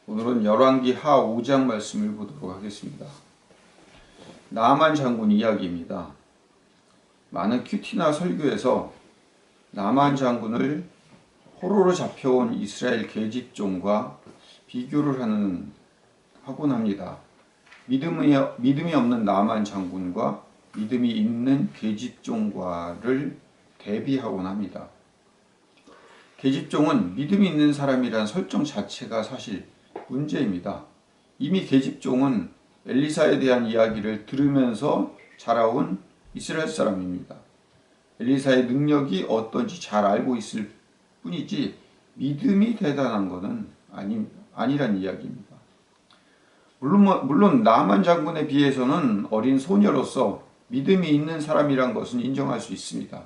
오늘은 열왕기하 5장 말씀을 보도록 하겠습니다. 나아만 장군 이야기입니다. 많은 큐티나 설교에서 나아만 장군을 포로로 잡혀온 이스라엘 계집종과 비교를 하곤 합니다. 믿음이 없는 나아만 장군과 믿음이 있는 계집종과를 대비하곤 합니다. 계집종은 믿음이 있는 사람이란 설정 자체가 사실 문제입니다. 이미 계집종은 엘리사에 대한 이야기를 들으면서 자라온 이스라엘 사람입니다. 엘리사의 능력이 어떤지 잘 알고 있을 뿐이지 믿음이 대단한 것은 아니란 이야기입니다. 물론 나아만 장군에 비해서는 어린 소녀로서 믿음이 있는 사람이란 것은 인정할 수 있습니다.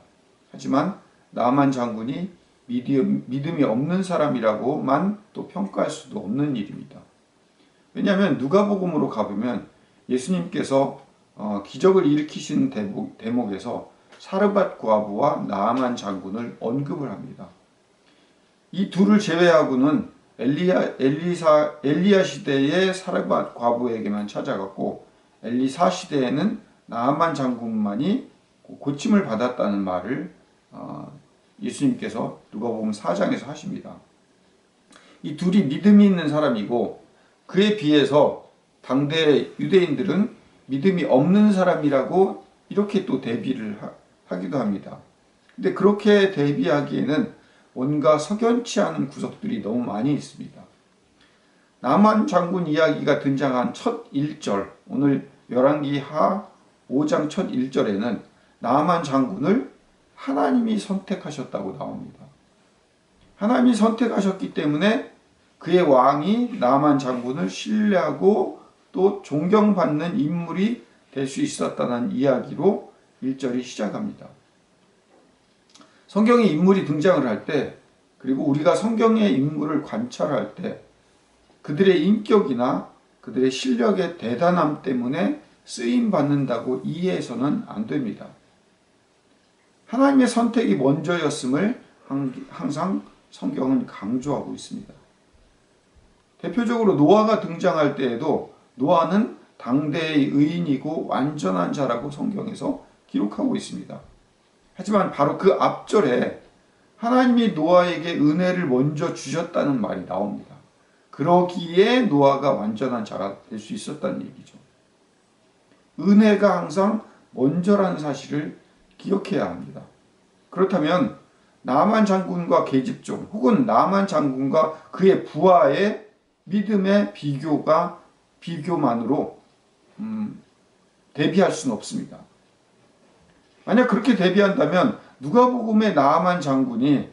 하지만 나아만 장군이 믿음이 없는 사람이라고만 또 평가할 수도 없는 일입니다. 왜냐하면 누가복음으로 가보면 예수님께서 기적을 일으키신 대목에서 사르밧 과부와 나아만 장군을 언급을 합니다. 이 둘을 제외하고는 엘리야 시대의 사르밧 과부에게만 찾아갔고 엘리사 시대에는 나아만 장군만이 고침을 받았다는 말을 예수님께서 누가복음 4장에서 하십니다. 이 둘이 믿음이 있는 사람이고 그에 비해서 당대 유대인들은 믿음이 없는 사람이라고 이렇게 또 대비를 하기도 합니다. 근데 그렇게 대비하기에는 뭔가 석연치 않은 구석들이 너무 많이 있습니다. 나아만 장군 이야기가 등장한 첫 1절, 오늘 열왕기하 5장 첫 1절에는 나아만 장군을 하나님이 선택하셨다고 나옵니다. 하나님이 선택하셨기 때문에 그의 왕이 나아만 장군을 신뢰하고 또 존경받는 인물이 될 수 있었다는 이야기로 1절이 시작합니다. 성경에 인물이 등장을 할 때, 그리고 우리가 성경의 인물을 관찰할 때 그들의 인격이나 그들의 실력의 대단함 때문에 쓰임받는다고 이해해서는 안 됩니다. 하나님의 선택이 먼저였음을 항상 성경은 강조하고 있습니다. 대표적으로 노아가 등장할 때에도 노아는 당대의 의인이고 완전한 자라고 성경에서 기록하고 있습니다. 하지만 바로 그 앞절에 하나님이 노아에게 은혜를 먼저 주셨다는 말이 나옵니다. 그러기에 노아가 완전한 자가 될 수 있었다는 얘기죠. 은혜가 항상 먼저라는 사실을 기억해야 합니다. 그렇다면 나아만 장군과 계집종 혹은 나아만 장군과 그의 부하의 믿음의 비교만으로 대비할 수는 없습니다. 만약 그렇게 대비한다면 누가복음의 나아만 장군이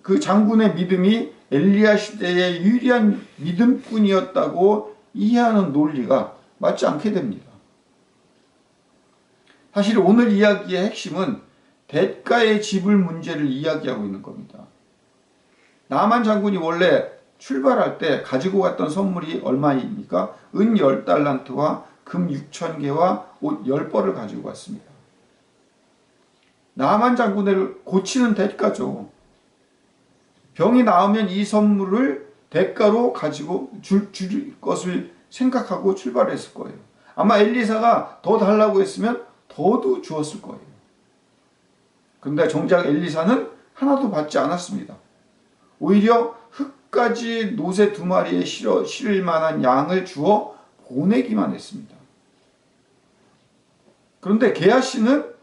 그 장군의 믿음이 엘리야 시대의 유일한 믿음꾼이었다고 이해하는 논리가 맞지 않게 됩니다. 사실 오늘 이야기의 핵심은 대가의 지불 문제를 이야기하고 있는 겁니다. 나아만 장군이 원래 출발할 때 가지고 갔던 선물이 얼마입니까? 은 10달란트와 금 6,000개와 옷 10벌을 가지고 갔습니다. 나아만 장군을 고치는 대가죠. 병이 나으면 이 선물을 대가로 가지고 줄 것을 생각하고 출발했을 거예요. 아마 엘리사가 더 달라고 했으면 더도 주었을 거예요. 그런데 정작 엘리사는 하나도 받지 않았습니다. 오히려 흙가지 노새 2마리에 실을 만한 양을 주어 보내기만 했습니다. 그런데 게하시는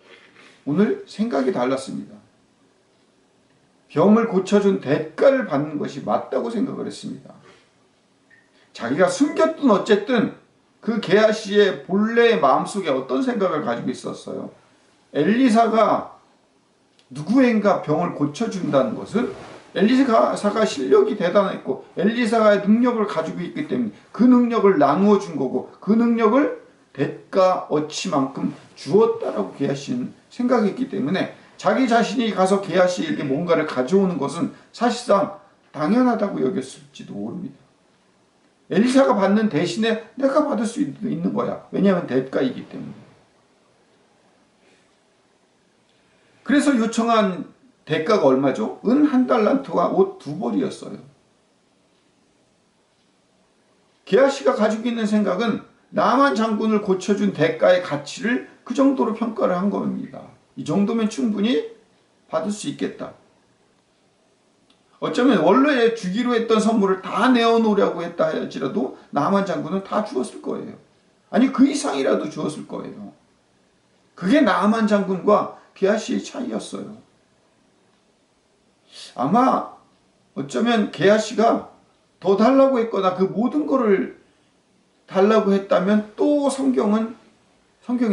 오늘 생각이 달랐습니다. 병을 고쳐준 대가를 받는 것이 맞다고 생각을 했습니다. 자기가 숨겼든 어쨌든 그 게하시의 본래의 마음속에 어떤 생각을 가지고 있었어요? 엘리사가 누구인가 병을 고쳐준다는 것은 엘리사가 실력이 대단했고 엘리사가 능력을 가지고 있기 때문에 그 능력을 나누어 준 거고 그 능력을 대가 어치만큼 주었다라고 게하시는 생각했기 때문에 자기 자신이 가서 게하시에게 뭔가를 가져오는 것은 사실상 당연하다고 여겼을지도 모릅니다. 엘리사가 받는 대신에 내가 받을 수 있는 거야. 왜냐하면 대가이기 때문에. 그래서 요청한 대가가 얼마죠? 은 1달란트와 옷 2벌이었어요. 게하시가 가지고 있는 생각은 나만 장군을 고쳐준 대가의 가치를 그 정도로 평가를 한 겁니다. 이 정도면 충분히 받을 수 있겠다. 어쩌면 원래 주기로 했던 선물을 다 내어놓으려고 했다 할지라도 나만 장군은 다 주었을 거예요. 아니 그 이상이라도 주었을 거예요. 그게 나만 장군과 게하시의 차이였어요. 아마 어쩌면 게하시가 더 달라고 했거나 그 모든 거를 달라고 했다면 또 성경의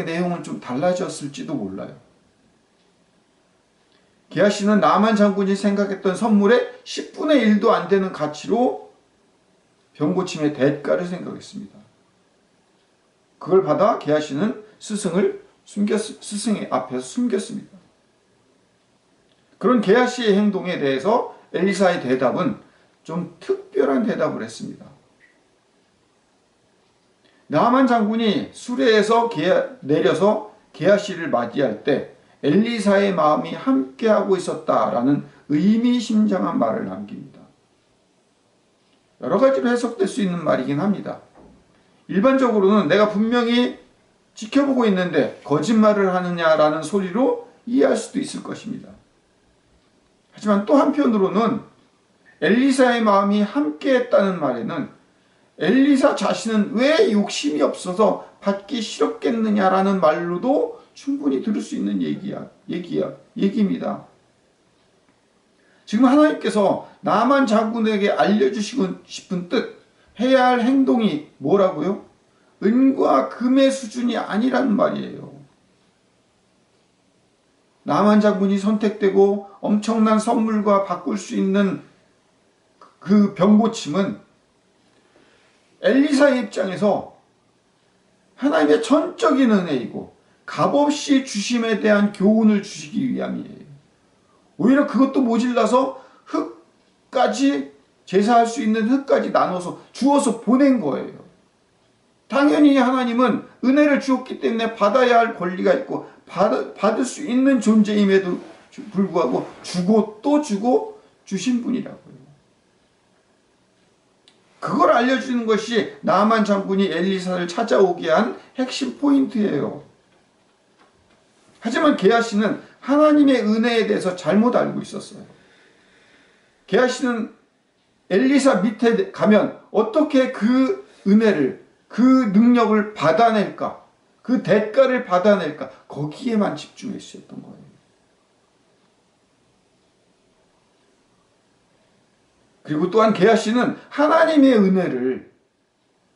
내용은 좀 달라졌을지도 몰라요. 게하시는 나만 장군이 생각했던 선물의 10분의 1도 안 되는 가치로 병고침의 대가를 생각했습니다. 그걸 받아 게하시는 스승의 앞에서 숨겼습니다. 그런 게하시의 행동에 대해서 엘리사의 대답은 좀 특별한 대답을 했습니다. 나만 장군이 수레에서 내려서 게하시를 맞이할 때 엘리사의 마음이 함께하고 있었다라는 의미심장한 말을 남깁니다. 여러 가지로 해석될 수 있는 말이긴 합니다. 일반적으로는 내가 분명히 지켜보고 있는데 거짓말을 하느냐라는 소리로 이해할 수도 있을 것입니다. 하지만 또 한편으로는 엘리사의 마음이 함께했다는 말에는 엘리사 자신은 왜 욕심이 없어서 받기 싫었겠느냐라는 말로도 충분히 들을 수 있는 얘기입니다. 지금 하나님께서 나만 장군에게 알려주시고 싶은 뜻, 해야 할 행동이 뭐라고요? 은과 금의 수준이 아니라는 말이에요. 나만 장군이 선택되고 엄청난 선물과 바꿀 수 있는 그 병고침은 엘리사의 입장에서 하나님의 전적인 은혜이고 값없이 주심에 대한 교훈을 주시기 위함이에요. 오히려 그것도 모질라서 흙까지 제사할 수 있는 흙까지 나눠서 주어서 보낸 거예요. 당연히 하나님은 은혜를 주었기 때문에 받아야 할 권리가 있고 받을 수 있는 존재임에도 불구하고 주고 또 주고 주신 분이라고요. 그걸 알려주는 것이 나만 장군이 엘리사를 찾아오게 한 핵심 포인트예요. 하지만 게하시는 하나님의 은혜에 대해서 잘못 알고 있었어요. 게하시는 엘리사 밑에 가면 어떻게 그 은혜를, 그 능력을 받아낼까, 그 대가를 받아낼까, 거기에만 집중했었던 거예요. 그리고 또한 게하시는 하나님의 은혜를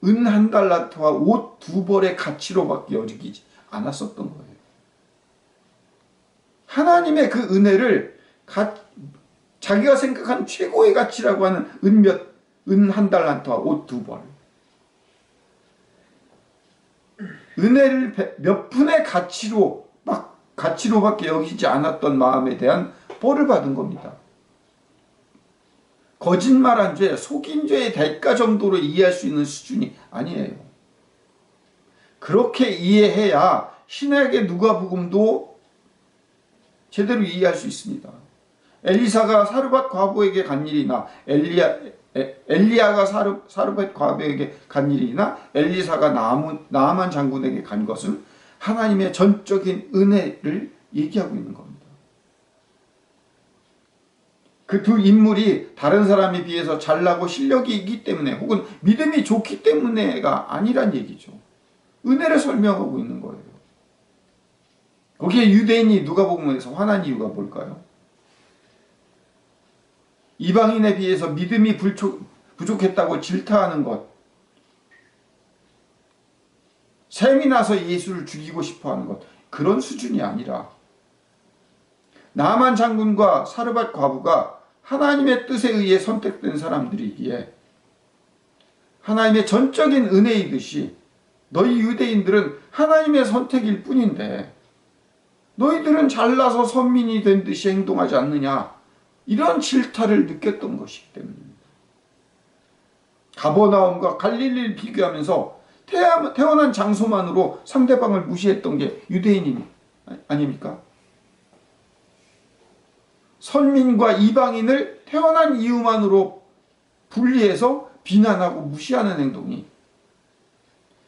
은 1달란트와 옷 2벌의 가치로밖에 여기지 않았었던 거예요. 하나님의 그 은혜를 자기가 생각한 최고의 가치라고 하는 은 1달란트와 옷 2벌. 은혜를 몇 푼의 가치로밖에 여기지 않았던 마음에 대한 벌을 받은 겁니다. 거짓말한 죄, 속인 죄의 대가 정도로 이해할 수 있는 수준이 아니에요. 그렇게 이해해야 신약의 누가복음도 제대로 이해할 수 있습니다. 엘리사가 사르밧 과부에게 간 일이나 엘리야가 사르밧 과부에게 간 일이나 엘리사가 나아만 장군에게 간 것은 하나님의 전적인 은혜를 얘기하고 있는 겁니다. 그 두 인물이 다른 사람에 비해서 잘나고 실력이 있기 때문에 혹은 믿음이 좋기 때문에가 아니란 얘기죠. 은혜를 설명하고 있는 거예요. 거기에 유대인이 누가복음에서 화난 이유가 뭘까요? 이방인에 비해서 믿음이 부족했다고 질타하는 것, 셈이 나서 예수를 죽이고 싶어하는 것, 그런 수준이 아니라 나아만 장군과 사르밧 과부가 하나님의 뜻에 의해 선택된 사람들이기에 하나님의 전적인 은혜이듯이 너희 유대인들은 하나님의 선택일 뿐인데 너희들은 잘나서 선민이 된 듯이 행동하지 않느냐, 이런 질타를 느꼈던 것이기 때문입니다. 가버나움과 갈릴리를 비교하면서 태어난 장소만으로 상대방을 무시했던 게 유대인 아닙니까? 선민과 이방인을 태어난 이유만으로 분리해서 비난하고 무시하는 행동이,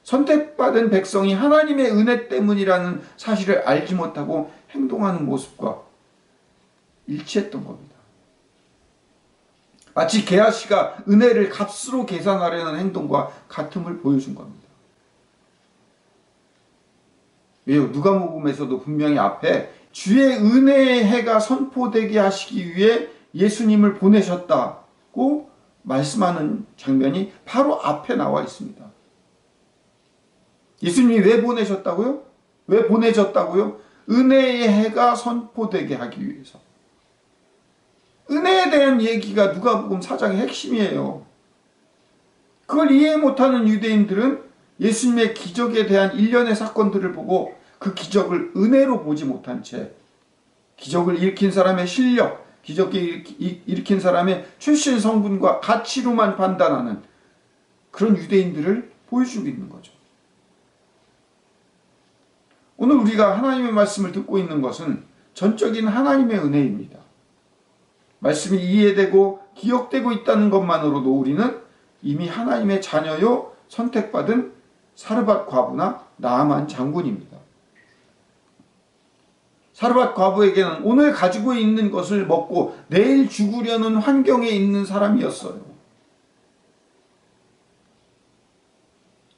선택받은 백성이 하나님의 은혜 때문이라는 사실을 알지 못하고 행동하는 모습과 일치했던 겁니다. 마치 게하시가 은혜를 값으로 계산하려는 행동과 같음을 보여준 겁니다. 왜요? 누가복음에서도 분명히 앞에 주의 은혜의 해가 선포되게 하시기 위해 예수님을 보내셨다고 말씀하는 장면이 바로 앞에 나와 있습니다. 예수님이 왜 보내셨다고요? 왜 보내졌다고요? 은혜의 해가 선포되게 하기 위해서. 은혜에 대한 얘기가 누가복음 4장의 핵심이에요. 그걸 이해 못하는 유대인들은 예수님의 기적에 대한 일련의 사건들을 보고 그 기적을 은혜로 보지 못한 채 기적을 일으킨 사람의 실력, 기적을 일으킨 사람의 출신 성분과 가치로만 판단하는 그런 유대인들을 보여주고 있는 거죠. 오늘 우리가 하나님의 말씀을 듣고 있는 것은 전적인 하나님의 은혜입니다. 말씀이 이해되고 기억되고 있다는 것만으로도 우리는 이미 하나님의 자녀요 선택받은 사르밧 과부나 나아만 장군입니다. 사르밧 과부에게는 오늘 가지고 있는 것을 먹고 내일 죽으려는 환경에 있는 사람이었어요.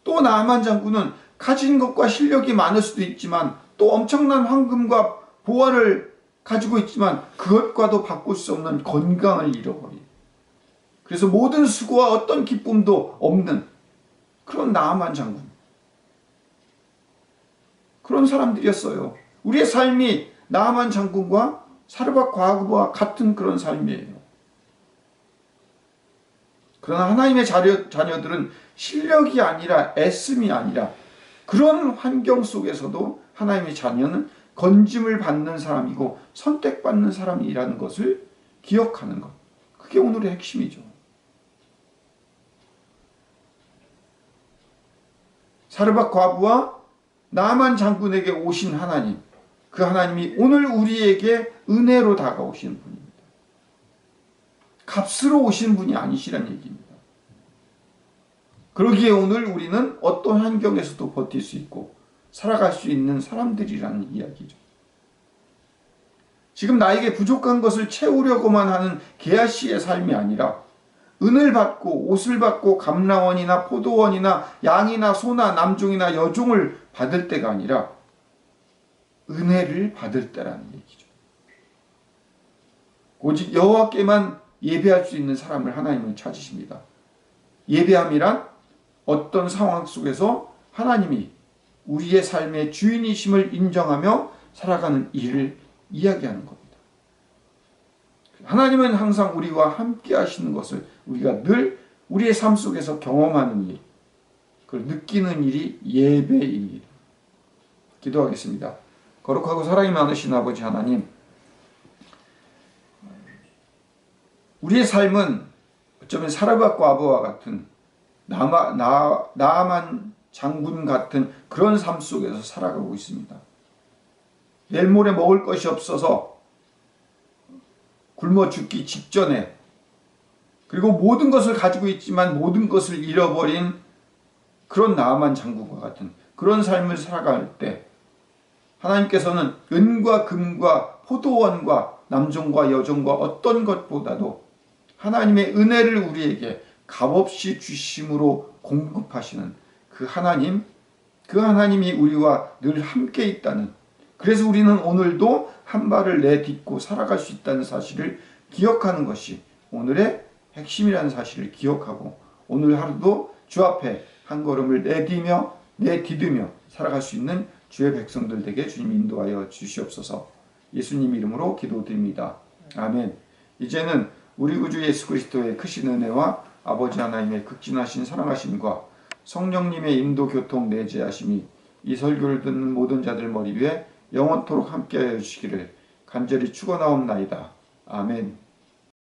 또 나아만 장군은 가진 것과 실력이 많을 수도 있지만 또 엄청난 황금과 보화를 가지고 있지만 그것과도 바꿀 수 없는 건강을 잃어버린, 그래서 모든 수고와 어떤 기쁨도 없는 그런 나아만 장군, 그런 사람들이었어요. 우리의 삶이 나아만 장군과 사르밧 과부와 같은 그런 삶이에요. 그러나 하나님의 자녀들은 실력이 아니라 애씀이 아니라 그런 환경 속에서도 하나님의 자녀는 건짐을 받는 사람이고 선택받는 사람이라는 것을 기억하는 것. 그게 오늘의 핵심이죠. 사르밧 과부와 나아만 장군에게 오신 하나님, 그 하나님이 오늘 우리에게 은혜로 다가오시는 분입니다. 값으로 오신 분이 아니시란 얘기입니다. 그러기에 오늘 우리는 어떤 환경에서도 버틸 수 있고 살아갈 수 있는 사람들이라는 이야기죠. 지금 나에게 부족한 것을 채우려고만 하는 게하시의 삶이 아니라 은을 받고 옷을 받고 감람원이나 포도원이나 양이나 소나 남종이나 여종을 받을 때가 아니라 은혜를 받을 때라는 얘기죠. 오직 여호와께만 예배할 수 있는 사람을 하나님은 찾으십니다. 예배함이란 어떤 상황 속에서 하나님이 우리의 삶의 주인이심을 인정하며 살아가는 일을 이야기하는 겁니다. 하나님은 항상 우리와 함께 하시는 것을 우리가 늘 우리의 삶 속에서 경험하는 일, 그걸 느끼는 일이 예배입니다. 기도하겠습니다. 거룩하고 사랑이 많으신 아버지 하나님, 우리의 삶은 어쩌면 사르밧 과부와 같은 나아만 장군 같은 그런 삶 속에서 살아가고 있습니다. 내일 모레 먹을 것이 없어서 굶어 죽기 직전에, 그리고 모든 것을 가지고 있지만 모든 것을 잃어버린 그런 나아만 장군과 같은 그런 삶을 살아갈 때 하나님께서는 은과 금과 포도원과 남종과 여종과 어떤 것보다도 하나님의 은혜를 우리에게 값없이 주심으로 공급하시는 그 하나님이 우리와 늘 함께 있다는, 그래서 우리는 오늘도 한 발을 내딛고 살아갈 수 있다는 사실을 기억하는 것이 오늘의 핵심이라는 사실을 기억하고 오늘 하루도 주 앞에 한 걸음을 내디디며 살아갈 수 있는 주의 백성들 되게 주님 인도하여 주시옵소서. 예수님 이름으로 기도드립니다. 아멘. 이제는 우리 구주 예수 그리스도의 크신 은혜와 아버지 하나님의 극진하신 사랑하심과 성령님의 인도 교통 내재하심이 이 설교를 듣는 모든 자들 머리 위에 영원토록 함께하여 주시기를 간절히 축원하옵나이다. 아멘.